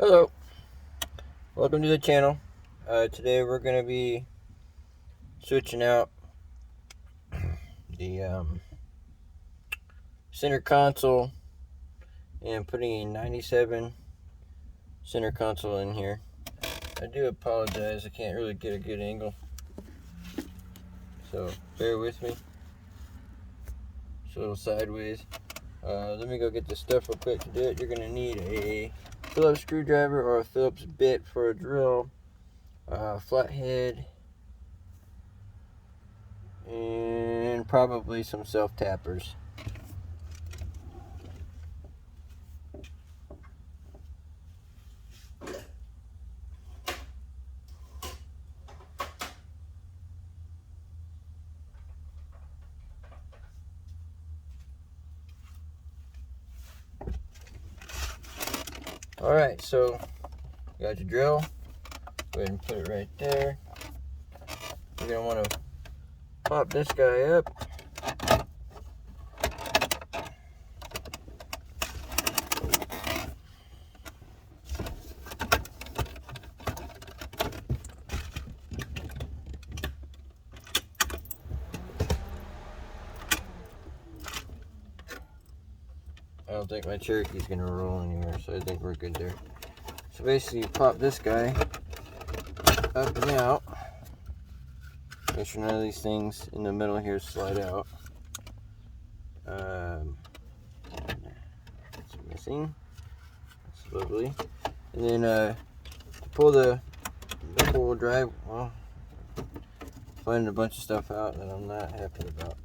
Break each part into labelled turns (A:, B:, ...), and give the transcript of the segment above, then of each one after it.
A: Hello, welcome to the channel. Today we're going to be switching out the center console and putting a 97 center console in here. I do apologize, I can't really get a good angle, so bear with me. It's a little sideways. Let me go get this stuff real quick. To do it, you're going to need a Phillips screwdriver or a Phillips bit for a drill, flathead, and probably some self-tappers. Alright, so you got your drill. Go ahead and put it right there. You're going to want to pop this guy up. I don't think my Cherokee's going to roll anymore, so I think we're good there. So basically, you pop this guy up and out. Make sure none of these things in the middle here slide out. It's missing. That's lovely. And then to pull the four-wheel drive, well, finding a bunch of stuff out that I'm not happy about.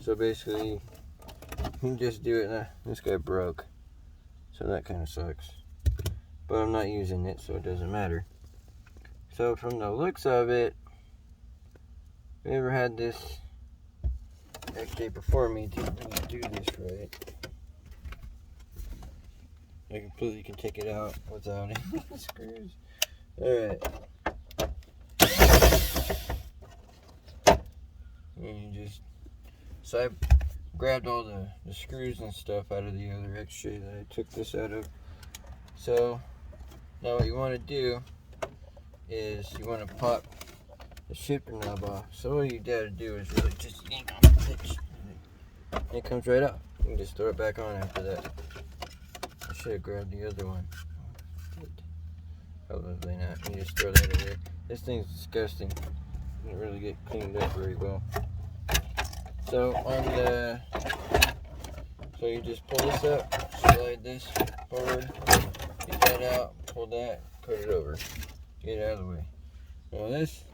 A: So basically, you can just do it. This guy broke, so that kind of sucks. But I'm not using it, so it doesn't matter. So from the looks of it, we ever had this XJ before me didn't do this right. I completely can take it out without any screws. Alright. And you just, so I grabbed all the screws and stuff out of the other XJ that I took this out of. So now what you want to do is you want to pop the shifter knob off. So all you gotta do is really just yank on the pitch, and it comes right off. You can just throw it back on after that. I should have grabbed the other one. Probably not. You just throw that away. This thing's disgusting. Didn't really get cleaned up very well. So so you just pull this up, slide this forward, get that out, pull that, put it over, get it out of the way. Now this,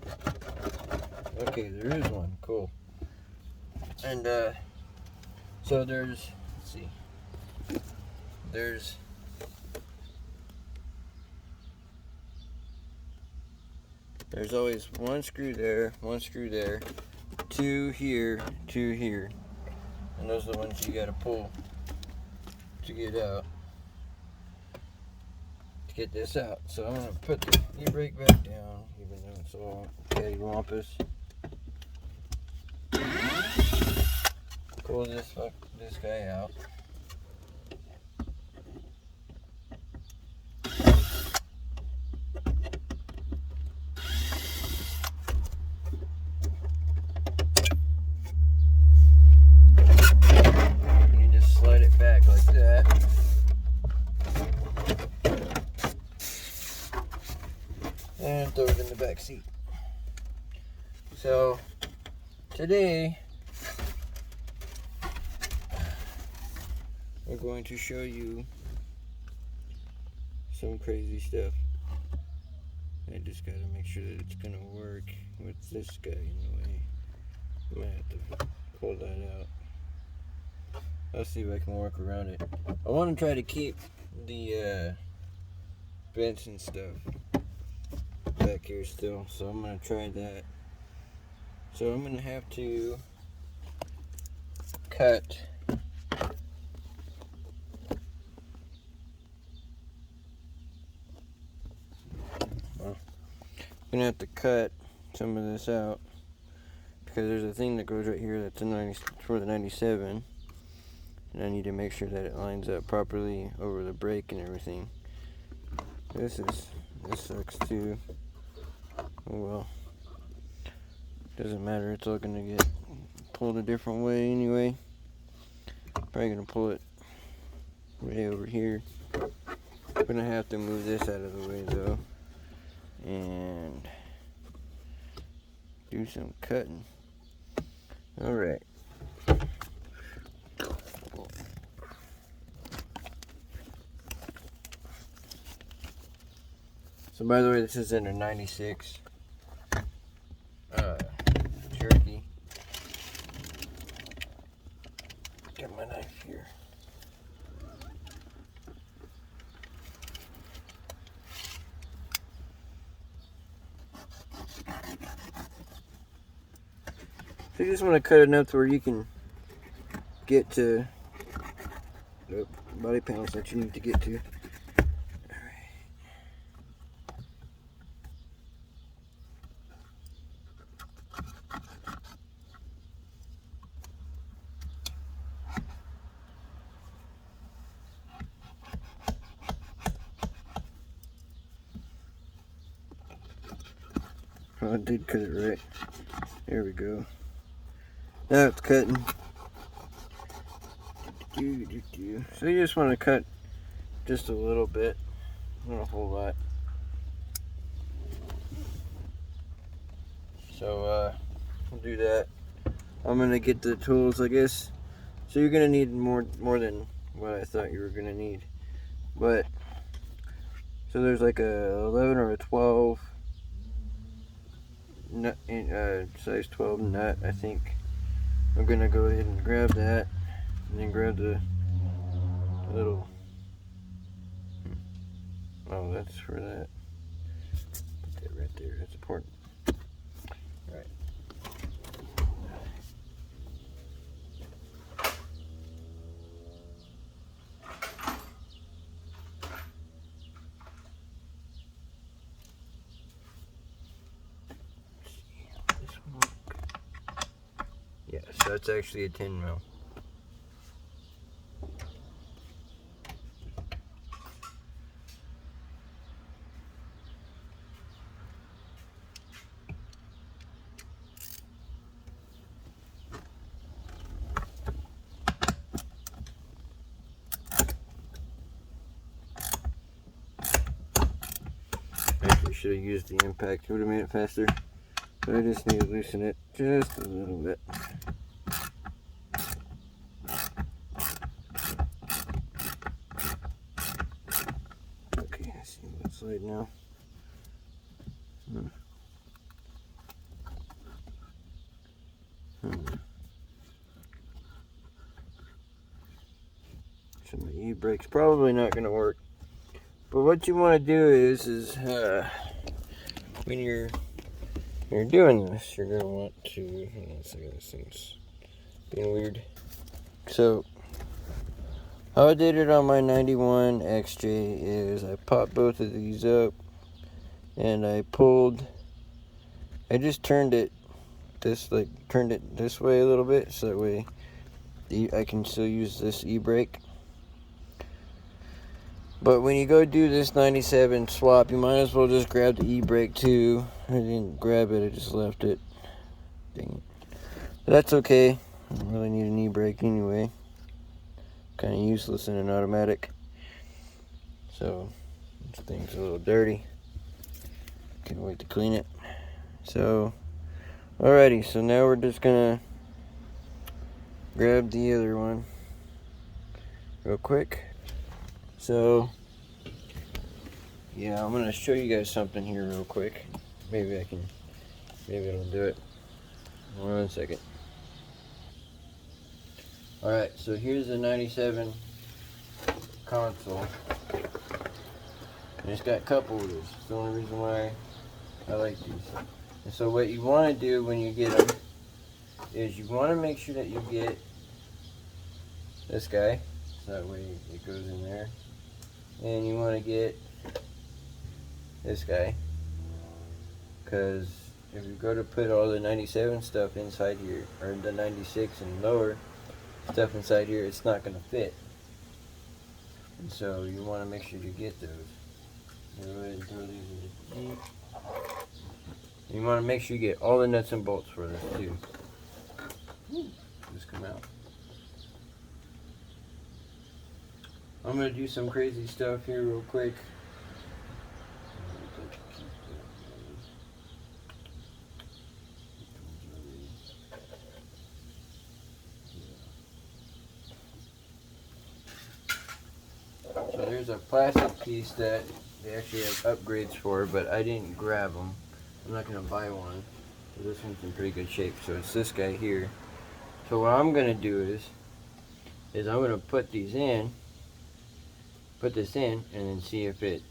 A: okay, there is one, cool. And so there's, let's see, there's always one screw there, two here, and those are the ones you gotta pull to get out, to get this out. So I'm gonna put the e-brake back down, even though it's all cattywampus. Pull this guy out. And you just slide it back like that. And throw it in the back seat. So today we're going to show you some crazy stuff. I just gotta make sure that it's gonna work with this guy in the way. I might have to pull that out. I'll see if I can work around it. I want to try to keep the vents and stuff back here still, so I'm gonna try that. So I'm gonna have to cut some of this out, because there's a thing that goes right here that's for the 97, and I need to make sure that it lines up properly over the brake and everything. This sucks too. Oh well. Doesn't matter, it's all gonna get pulled a different way anyway. Probably gonna pull it way over here. I'm gonna have to move this out of the way though. And do some cutting. Alright. So by the way, this is in a 96 Cherokee. Get my knife here. So you just want to cut enough to where you can get to the body panels that you need to get to. Oh, I did cut it right. There we go. Now it's cutting. So you just want to cut just a little bit, not a whole lot. So we'll do that. I'm gonna get the tools, I guess. So you're gonna need more than what I thought you were gonna need. But so there's like a 11 or a 12 nut, size 12 nut, I think. I'm gonna go ahead and grab that, and then grab the little. Oh, that's for that. Put that right there. That's important. All right. Yeah, so it's actually a 10 mil. Actually, should have used the impact. It would have made it faster. But I just need to loosen it just a little bit. Okay, I see what's like now. So my e-brake's probably not going to work. But what you want to do is when you're doing this, you're going to want to, hang on a second, this thing's being weird. So, how I did it on my 91 XJ is I popped both of these up and I just turned it this way a little bit so that way I can still use this e-brake. But when you go do this 97 swap, you might as well just grab the e-brake too. I didn't grab it, I just left it. Dang it. But that's okay. I don't really need an e-brake anyway. Kind of useless in an automatic. So, this thing's a little dirty. Can't wait to clean it. So, alrighty, so now we're just gonna grab the other one real quick. So, yeah, I'm gonna show you guys something here real quick. Maybe it'll do it. 1 second. Alright, so here's the 97 console. And it's got cup holders. It's the only reason why I like these. And so what you want to do when you get them is you want to make sure that you get this guy. So that way it goes in there. And you want to get this guy, because if you go to put all the 97 stuff inside here, or the 96 and lower stuff inside here, it's not going to fit. And so you want to make sure you get those. Go ahead and throw these in the deep. You want to make sure you get all the nuts and bolts for this too. Just come out. I'm going to do some crazy stuff here real quick. So there's a plastic piece that they actually have upgrades for, but I didn't grab them. I'm not going to buy one. So this one's in pretty good shape. So it's this guy here. So what I'm going to do is I'm going to put this in, and then see if it,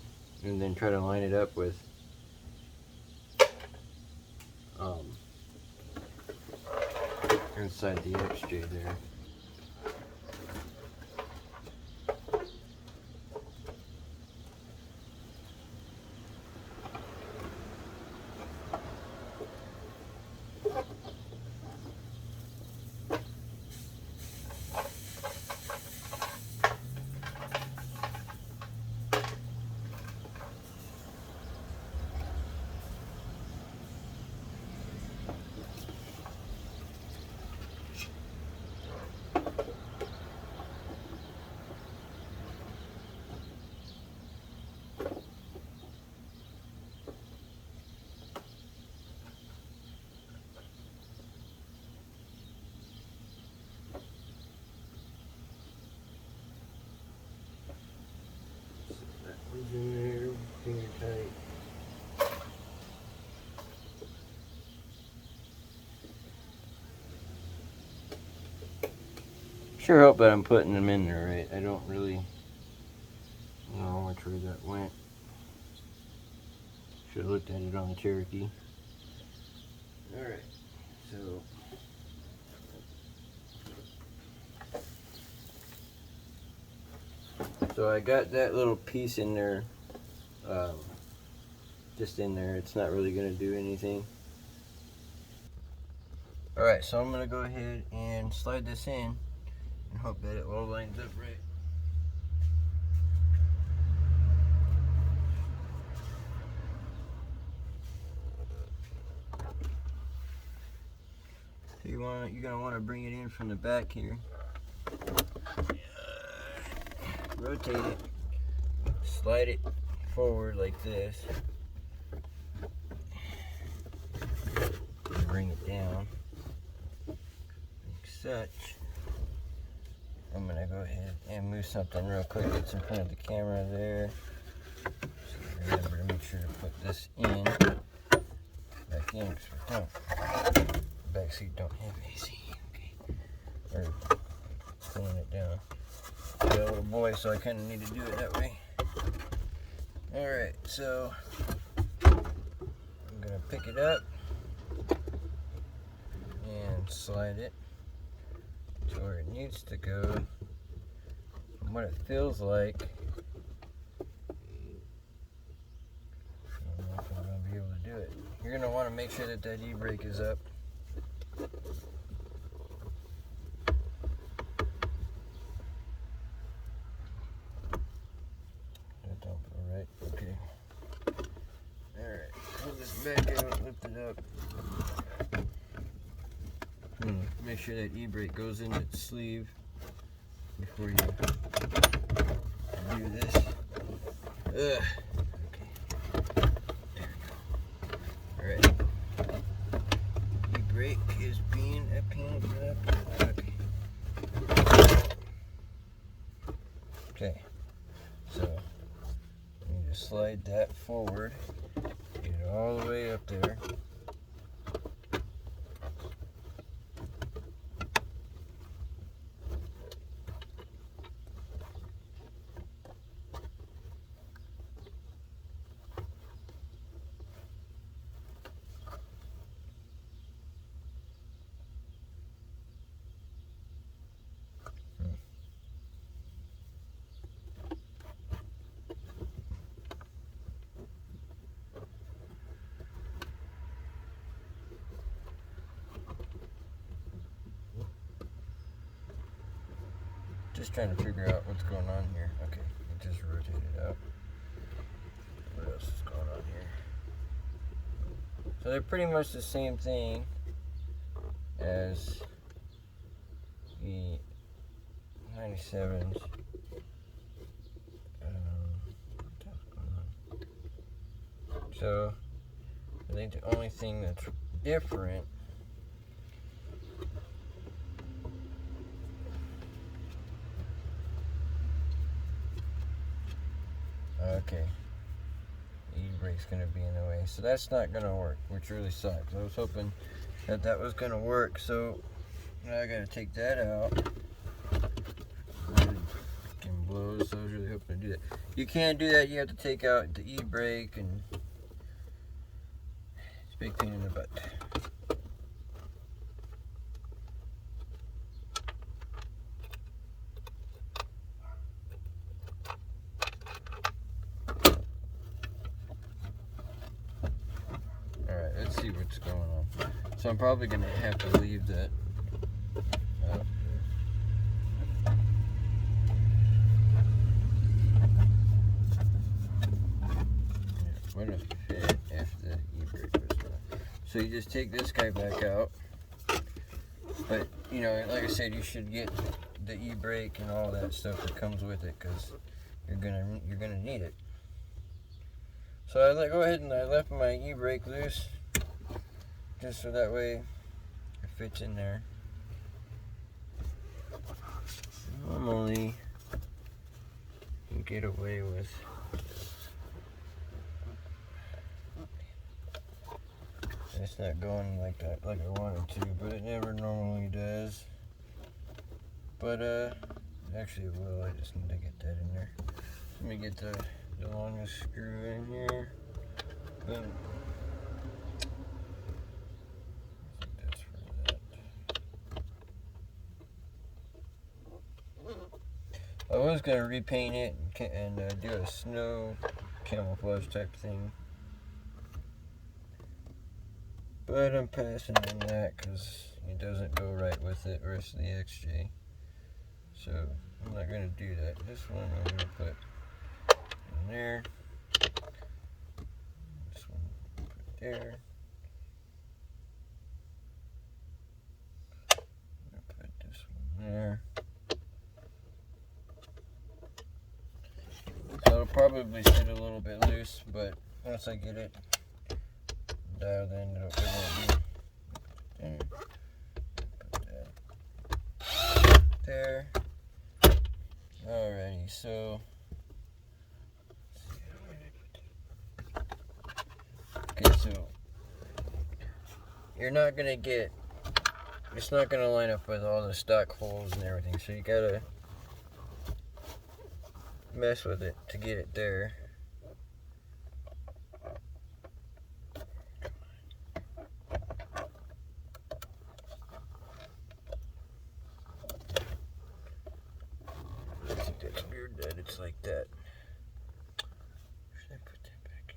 A: and then try to line it up with inside the XJ there. In there, finger tight. Sure hope that I'm putting them in there right. I don't really know which way that went. Should have looked at it on the Cherokee. Alright, so I got that little piece in there, just in there. It's not really going to do anything. Alright, so I'm going to go ahead and slide this in and hope that it all lines up right. So you're going to want to bring it in from the back here. Rotate it, slide it forward like this, and bring it down like such. I'm going to go ahead and move something real quick that's in front of the camera there. So remember to make sure to put this in, back in, because the back seat don't have AC. Okay. Or pulling it down. Got a little boy, so I kind of need to do it that way. Alright, so I'm going to pick it up and slide it to where it needs to go. And what it feels like, I don't know if I'm going to be able to do it. You're going to want to make sure that that e-brake is up. Back out, lift it up. Make sure that e-brake goes in its sleeve before you do this. Okay. There we go. Alright. E-brake is being up. Okay. Okay. So you just slide that forward. Get it all the way up there. Just trying to figure out what's going on here. Okay, it just rotated out. So they're pretty much the same thing as the 97s. So I think the only thing that's different okay, e-brake's gonna be in the way, so that's not gonna work, which really sucks. I was hoping that that was gonna work, so now I gotta take that out. Can blow, so I was really hoping to do that. You can't do that. You have to take out the e-brake, and it's a big pain in the butt. Alright, let's see what's going on. So I'm probably going to have to leave that up. What a fit after the e-brake was done. So you just take this guy back out. But, you know, like I said, you should get the e-brake and all that stuff that comes with it, because you're gonna need it. So I go ahead and I left my e-brake loose, just so that way it fits in there. Normally, you get away with it's not going like that, like I wanted to, but it never normally does. But actually it will. I just need to get that in there. Let me get the longest screw in here. Boom. I think that's for that. I was gonna repaint it and do a snow camouflage type thing, but I'm passing on that because it doesn't go right with the rest of the XJ. So I'm not going to do that. This one I'm going to put in there. This one put there. I'm going to put this one there. So it'll probably sit a little bit loose, but once I get it dialed in, it won't be there. Put that there. Alrighty, so okay, so you're not gonna get, it's not gonna line up with all the stock holes and everything, so you gotta mess with it to get it there. That's weird that it's like that. Should I put that back in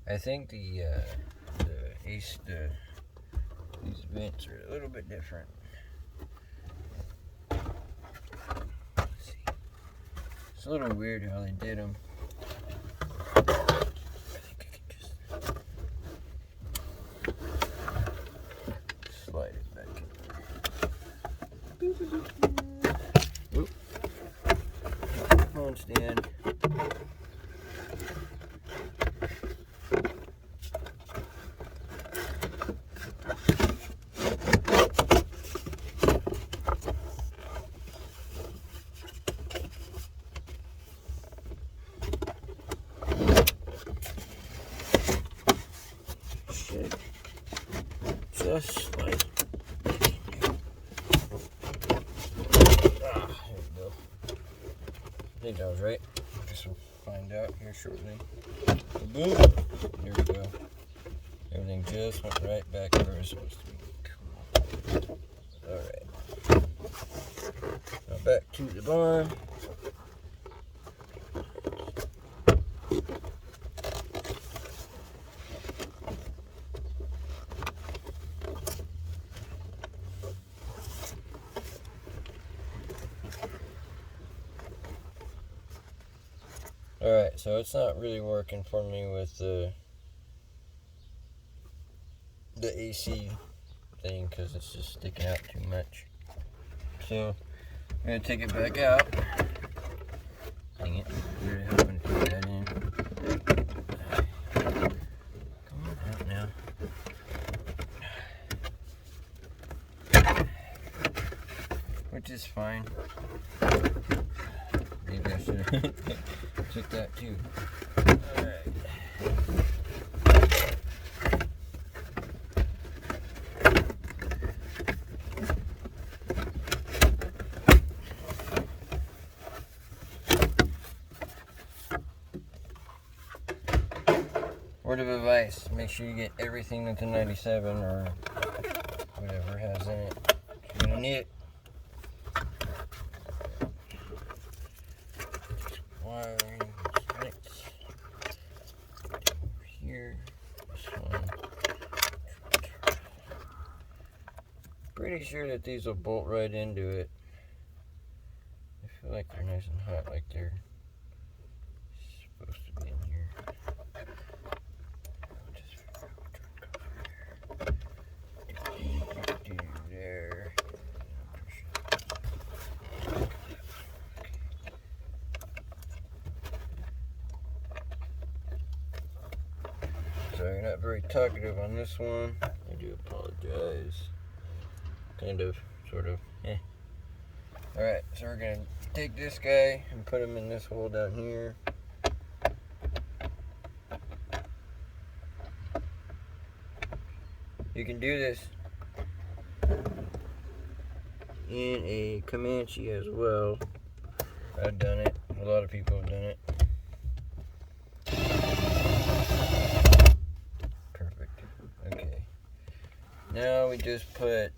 A: there? I think these vents are a little bit different. Let's see. It's a little weird how they did them. I think I can just slide it back in. Oop. Phone stand. Shit. Just slide it. I think that was right. I guess we'll find out here shortly. Boom! There we go. Everything just went right back where it was supposed to be. Cool. Alright. Now back to the barn. Alright, so it's not really working for me with the AC thing because it's just sticking out too much. So I'm gonna take it back out. Dang it, we were hoping to put that in. Come on out now. Which is fine. Maybe I should have took that too. Alright. Word of advice, make sure you get everything that's a 97 or whatever it has in it. You're gonna need it. Wiring, lights. Over here. This one. Pretty sure that these will bolt right into it. I feel like they're nice and hot, like they're supposed to be in here. There. So you're not very talkative on this one. I do apologize. Kind of, sort of, Alright, so we're gonna take this guy and put him in this hole down here. You can do this in a Comanche as well. I've done it. A lot of people have done it. Perfect. Okay. Now we just put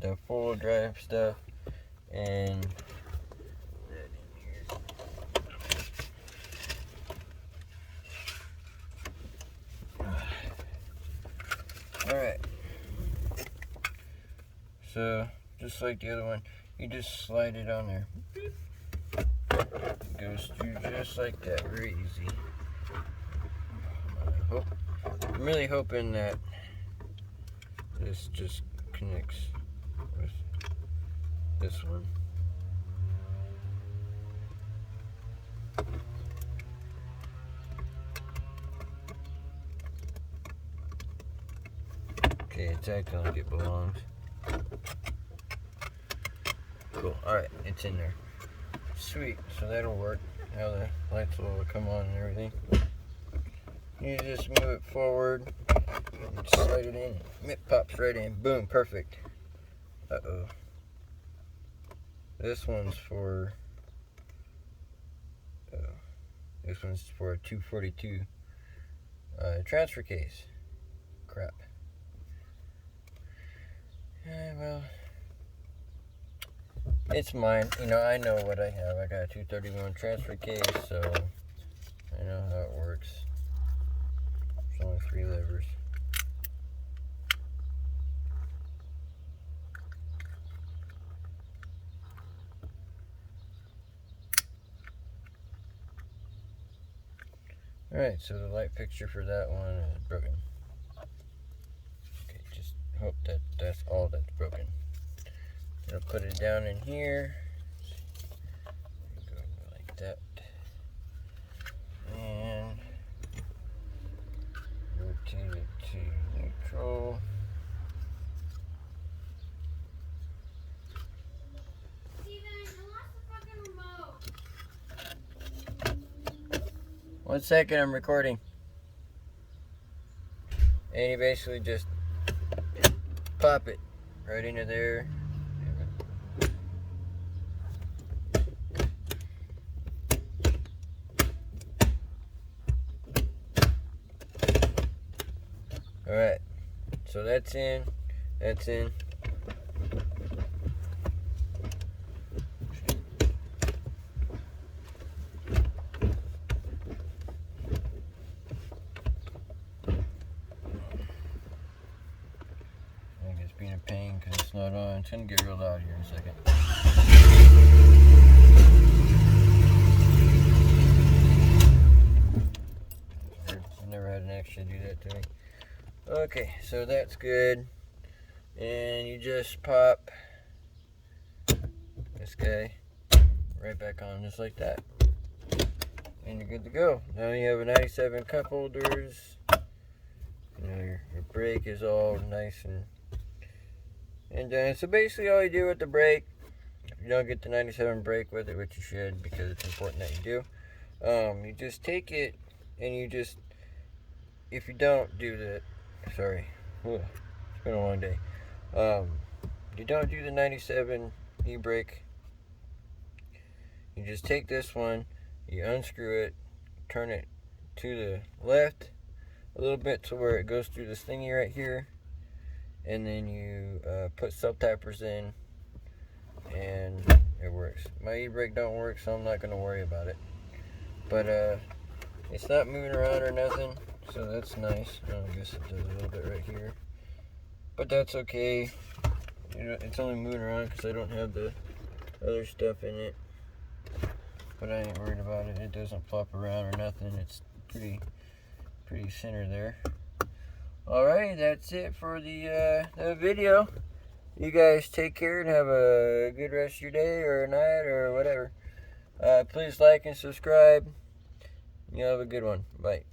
A: the full drive stuff and that in here. Alright. So, just like the other one, you just slide it on there. It goes through just like that, very easy. I'm really hoping that this just connects with this one. Okay, it's acting like it belongs. Cool, alright, it's in there. Sweet, so that'll work. Now the lights will come on and everything. You just move it forward and slide it in. It pops right in. Boom, perfect. Uh-oh. This one's for a 242 transfer case. Crap. Well, it's mine. You know, I know what I have. I got a 231 transfer case, so I know how it works. There's only 3 levers. Alright, so the light fixture for that one is broken. Okay, just hope that that's all that's broken. I'll put it down in here. Go like that. And rotate it to neutral.
B: Steven, I lost the fucking remote.
A: 1 second, I'm recording. And you basically just pop it right into there. Alright, so that's in, that's in. I think it's being a pain because it's not on. It's going to get real loud here in a second. Okay, so that's good. And you just pop this guy right back on just like that. And you're good to go. Now you have a 97 cup holders. You know, your brake is all nice and so basically all you do with the brake, if you don't get the 97 brake with it, which you should because it's important that you do, you just take it and you just, if you don't do the, sorry, it's been a long day. You don't do the 97 e-brake, you just take this one, you unscrew it, turn it to the left a little bit to where it goes through this thingy right here, and then you put sub-tappers in, and it works. My e-brake don't work, so I'm not going to worry about it. But it's not moving around or nothing, so that's nice. I guess it does a little bit right here, but that's okay. You know, it's only moving around because I don't have the other stuff in it, but I ain't worried about it. It doesn't flop around or nothing. It's pretty center there. Alright, that's it for the video. You guys take care and have a good rest of your day or night or whatever. Please like and subscribe. You have a good one. Bye.